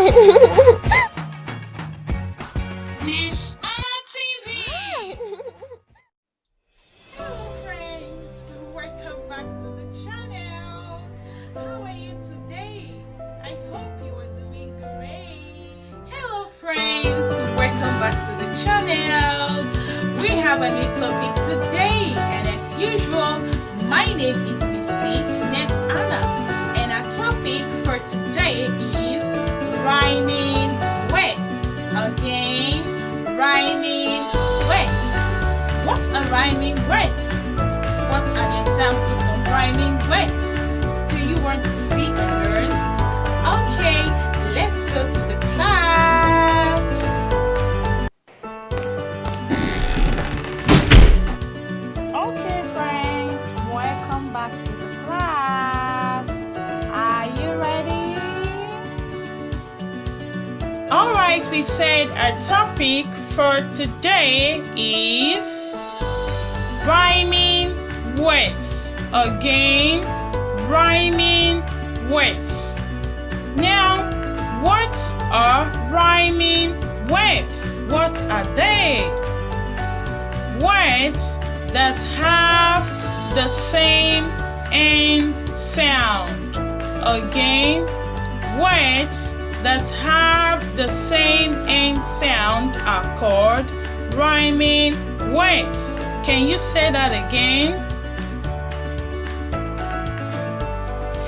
NeSs-aNA TV. Hello friends, welcome back to the channel. How are you today? I hope you are doing great. Hello friends, welcome back to the channel. We have a new topic today, and as usual, my name is Mrs. NeSs-aNA, and our topic for today is rhyming words. Again, rhyming words. What are rhyming words? What are the examples of rhyming words? Do you want to see and learn? Okay, let's go to the class. Okay friends, welcome back to the class. Are you ready? Alright, we said our topic for today is rhyming words. Again, rhyming words. Now, what are rhyming words? What are they? Words that have the same end sound. Again, words that have the same end sound are called rhyming words. Can you say that again?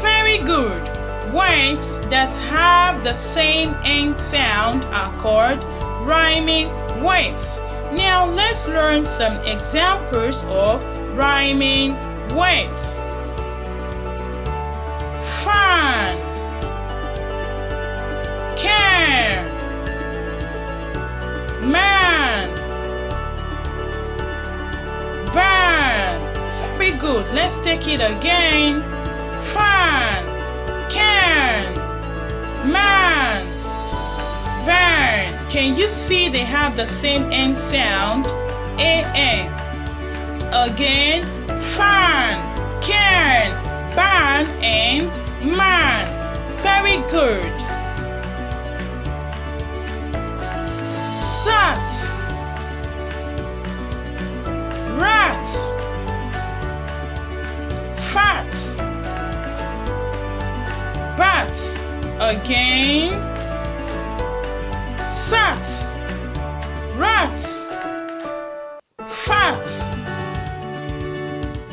Very good. Words that have the same end sound are called rhyming words. Now let's learn some examples of rhyming words. Fan, can, man, burn. Very good. Let's take it again. Fan, can, man, burn. Can you see they have the same end sound? A-N. Again, fan, can, burn, and man. Very good. Sat, rat, fat, bat. Again, sat, rat, fat,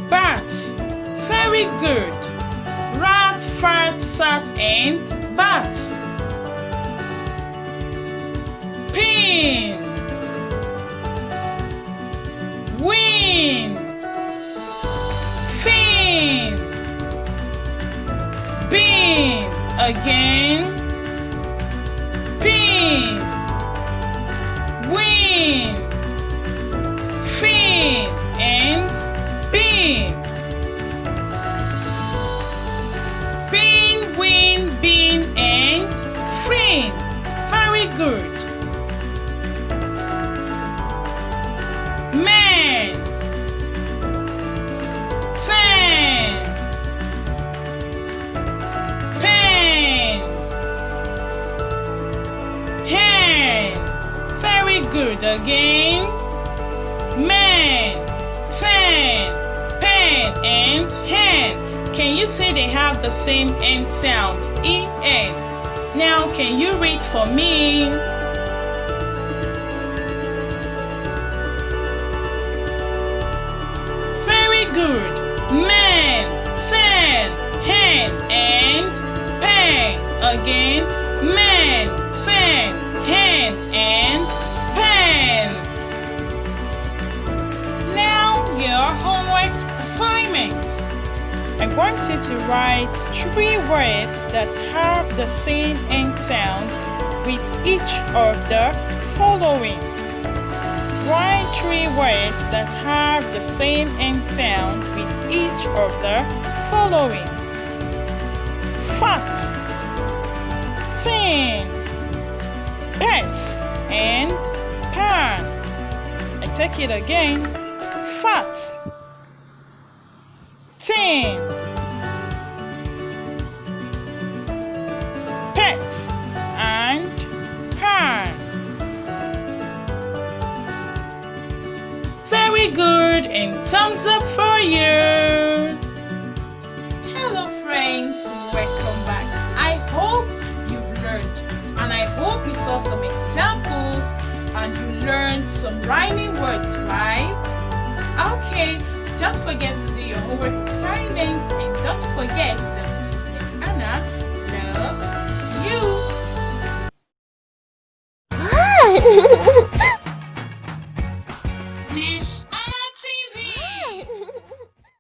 bat. Very good. Rat, fat, sat, and bat. Pin, win, fin, bin. Again, pin, win, fin, and bin. Pin, win, bin, and fin. Very good. Man, ten, pen, hand. Very good. Again, man, ten, pen, and hand. Can you say they have the same end sound? E-N. Now, can you read for me? Good. Man, ten, hand, and pen. Again, man, ten, hand, and pen. Now your homework assignments. I want you to write 3 words that have the same end sound with each of the following. Write 3 words that have the same end sound with each of the following. Fat, tin, pet, and pan. I take it again. Fat, tin, pet, and pan. Very good, and thumbs up for you. Hello friends, welcome back. I hope you've learned, and I hope you saw some examples and you learned some rhyming words, right? Okay, don't forget to do your homework assignment, and don't forget